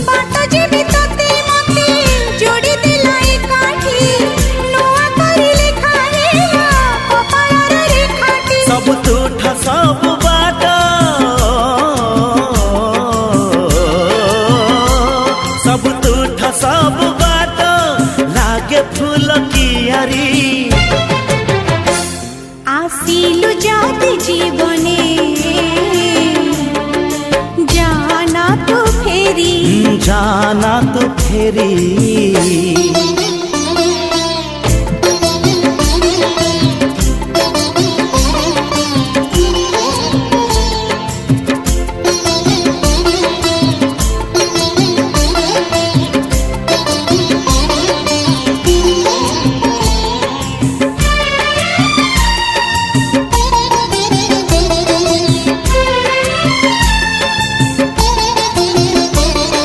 बाट जीवी तते मते जोड़ी दिला एकाठी नुआ करी लेखा हेला कपाळर रेखाटी सब तुठ सब बाट सब तुठ सब बाट लागे फूल कियारी आसिलु जाति जीवने जाना तो फेरी जाना तो फेरी